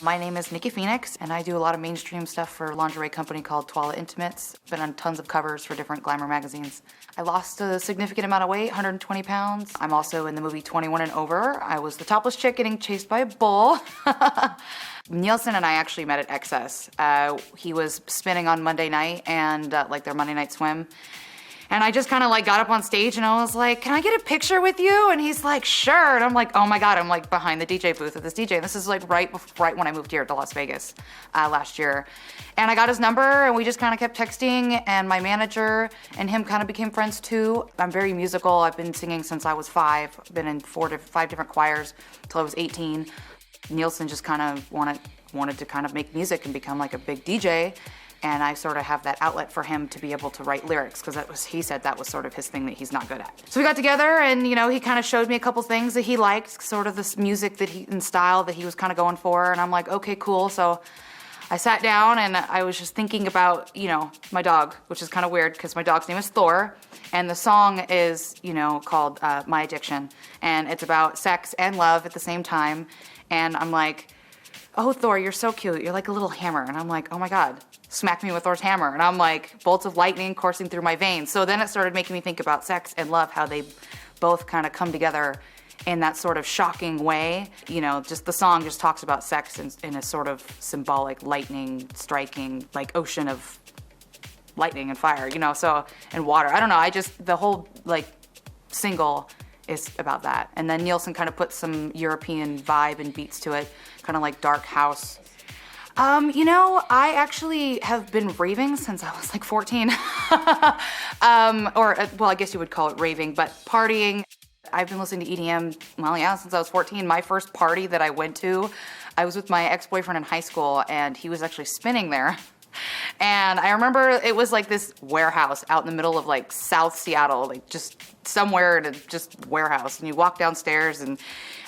My name is Nikki Phoenix, and I do a lot of mainstream stuff for a lingerie company called Twala Intimates. Been on tons of covers for different glamour magazines. I lost a significant amount of weight, 120 pounds. I'm also in the movie 21 and Over. I was the topless chick getting chased by a bull. Nilsson and I actually met at XS. He was spinning on Monday night and like their Monday night swim. And I just kind of like got up on stage and I was like, can I get a picture with you? And he's like, sure. And I'm like, oh my God, I'm like behind the DJ booth of this DJ. And this is like right when I moved here to Las Vegas last year. And I got his number and we just kind of kept texting, and my manager and him kind of became friends too. I'm very musical. I've been singing since I was 5. I've been in 4 to 5 different choirs until I was 18. Nilsson just kind of wanted to kind of make music and become like a big DJ. And I sort of have that outlet for him to be able to write lyrics, because he said that was sort of his thing that he's not good at. So we got together and, you know, he kind of showed me a couple things that he liked, sort of this music and style that he was kind of going for. And I'm like, okay, cool. So I sat down and I was just thinking about, you know, my dog, which is kind of weird because my dog's name is Thor. And the song is, you know, called My Addiction. And it's about sex and love at the same time. And I'm like, oh, Thor, you're so cute. You're like a little hammer. And I'm like, oh my God, smack me with Thor's hammer. And I'm like, bolts of lightning coursing through my veins. So then it started making me think about sex and love, how they both kind of come together in that sort of shocking way. You know, just the song just talks about sex in a sort of symbolic lightning striking, like ocean of lightning and fire, you know, so, and water. I don't know, the whole like single is about that. And then Nilsson kind of put some European vibe and beats to it, kind of like dark house. You know, I actually have been raving since I was like 14. Well, I guess you would call it raving, but partying. I've been listening to EDM, well, yeah, since I was 14. My first party that I went to, I was with my ex-boyfriend in high school, and he was actually spinning there. And I remember it was like this warehouse out in the middle of like South Seattle, like just somewhere in a just warehouse. And you walk downstairs and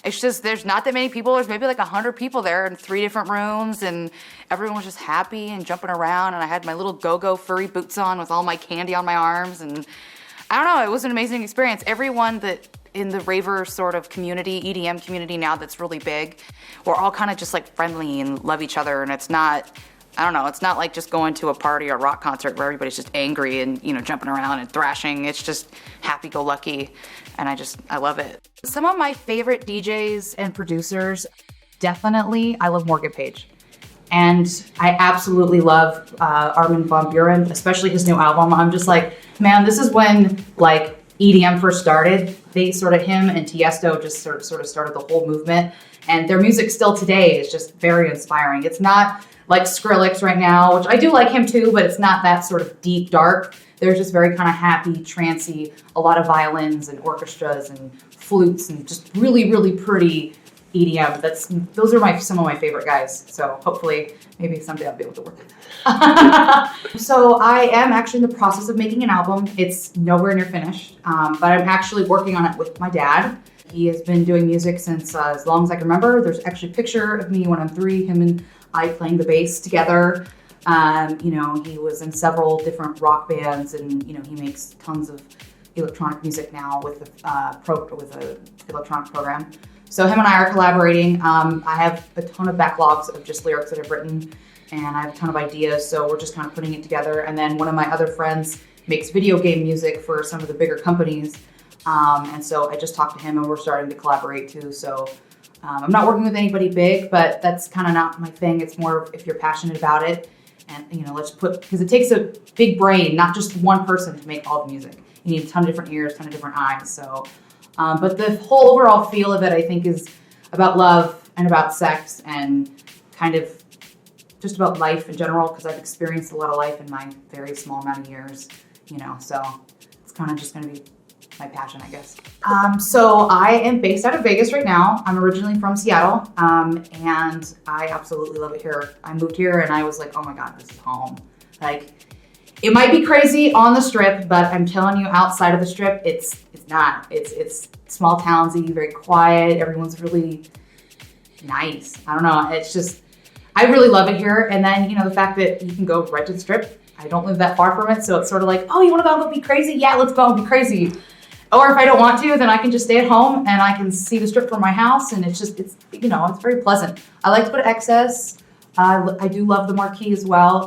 it's just, there's not that many people. There's maybe like 100 people there in 3 different rooms, and everyone was just happy and jumping around. And I had my little go-go furry boots on with all my candy on my arms. And I don't know, it was an amazing experience. Everyone that in the raver sort of community, EDM community now that's really big, we're all kind of just like friendly and love each other. And it's not, I don't know, it's not like just going to a party or a rock concert where everybody's just angry and, you know, jumping around and thrashing. It's just happy-go-lucky, and I love it. Some of my favorite DJs and producers, definitely, I love Morgan Page. And I absolutely love Armin van Buuren, especially his new album. I'm just like, man, this is when, like, EDM first started. Him and Tiesto just sort of started the whole movement. And their music still today is just very inspiring. It's not like Skrillex right now, which I do like him too, but it's not that sort of deep, dark. They're just very kind of happy, trancy, a lot of violins and orchestras and flutes and just really, really pretty EDM. Those are some of my favorite guys. So hopefully, maybe someday I'll be able to work with them. So I am actually in the process of making an album. It's nowhere near finished, but I'm actually working on it with my dad. He has been doing music since as long as I can remember. There's actually a picture of me when I'm 3, him and I playing the bass together. You know, he was in several different rock bands, and you know, he makes tons of electronic music now with a electronic program. So him and I are collaborating. I have a ton of backlogs of just lyrics that I've written, and I have a ton of ideas. So we're just kind of putting it together. And then one of my other friends makes video game music for some of the bigger companies, and so I just talked to him, and we're starting to collaborate too. So. I'm not working with anybody big, but that's kind of not my thing. It's more if you're passionate about it, and you know, because it takes a big brain, not just one person to make all the music. You need a ton of different ears, a ton of different eyes. So, but the whole overall feel of it, I think, is about love and about sex and kind of just about life in general, because I've experienced a lot of life in my very small amount of years, you know, so it's kind of just going to be my passion, I guess. So I am based out of Vegas right now. I'm originally from Seattle, and I absolutely love it here. I moved here and I was like, oh my God, this is home. Like, it might be crazy on the Strip, but I'm telling you, outside of the Strip, it's not. It's small townsy, very quiet. Everyone's really nice. I don't know. It's just, I really love it here. And then, you know, the fact that you can go right to the Strip. I don't live that far from it, so it's sort of like, oh, you want to go be crazy? Yeah, let's go and be crazy. Or if I don't want to, then I can just stay at home and I can see the strip from my house, and it's very pleasant. I like to go to Excess. I do love the Marquee as well.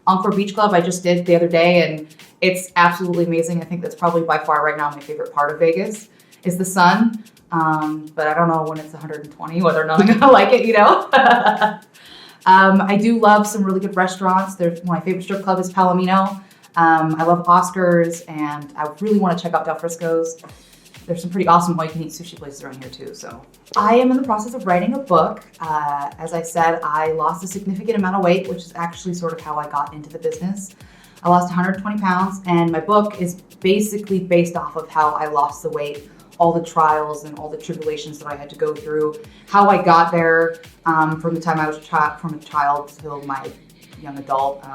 Encore Beach Club I just did the other day, and it's absolutely amazing. I think that's probably by far right now my favorite part of Vegas is the sun. But I don't know when it's 120 whether or not I'm gonna like it, I do love some really good restaurants. My favorite strip club is Palomino. I love Oscars, and I really want to check out Del Frisco's. There's some pretty awesome all-you-can-eat sushi places around here too. So I am in the process of writing a book. As I said, I lost a significant amount of weight, which is actually sort of how I got into the business. I lost 120 pounds, and my book is basically based off of how I lost the weight, all the trials and all the tribulations that I had to go through, how I got there from the time I was from a child till my young adult.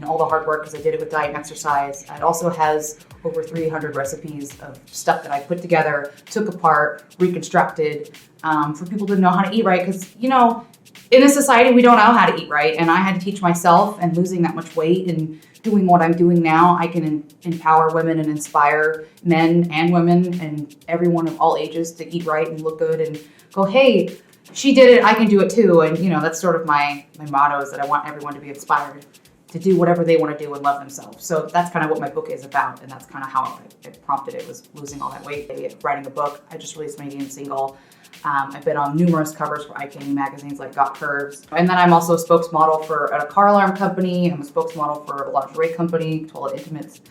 All the hard work, because I did it with diet and exercise. It also has over 300 recipes of stuff that I put together, took apart, reconstructed, for people to know how to eat right. Because, in this society, we don't know how to eat right. And I had to teach myself, and losing that much weight and doing what I'm doing now, I can empower women and inspire men and women and everyone of all ages to eat right and look good and go, hey, she did it, I can do it too. And, that's sort of my motto, is that I want everyone to be inspired to do whatever they want to do and love themselves. So that's kind of what my book is about, and that's kind of how it prompted it, was losing all that weight, writing a book. I just released my Indian single. I've been on numerous covers for eye-candy magazines like Got Curves. And then I'm also a spokesmodel for a car alarm company. I'm a spokesmodel for a lingerie company, Toilet Intimates.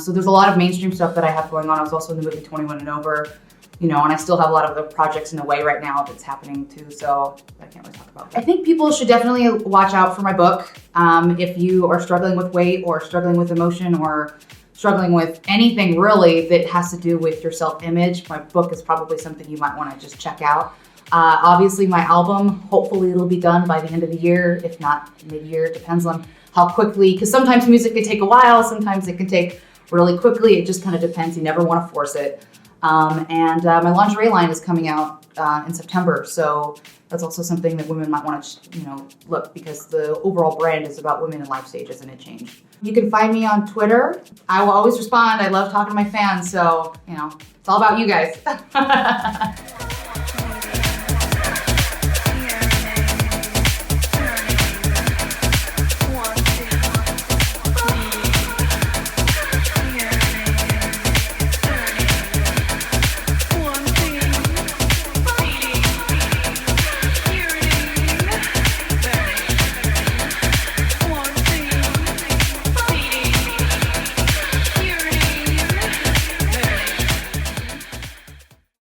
So there's a lot of mainstream stuff that I have going on. I was also in the movie 21 and Over. And I still have a lot of the projects in the way right now that's happening too, so I can't really talk about that. I think people should definitely watch out for my book. If you are struggling with weight or struggling with emotion or struggling with anything really that has to do with your self-image, my book is probably something you might want to just check out. Obviously my album, hopefully it'll be done by the end of the year, if not mid-year. It depends on how quickly, because sometimes music can take a while, sometimes it can take really quickly. It just kind of depends. You never want to force it. My lingerie line is coming out in September, so that's also something that women might want to, look, because the overall brand is about women in life stages and it changed. You can find me on Twitter. I will always respond. I love talking to my fans, so, it's all about you guys.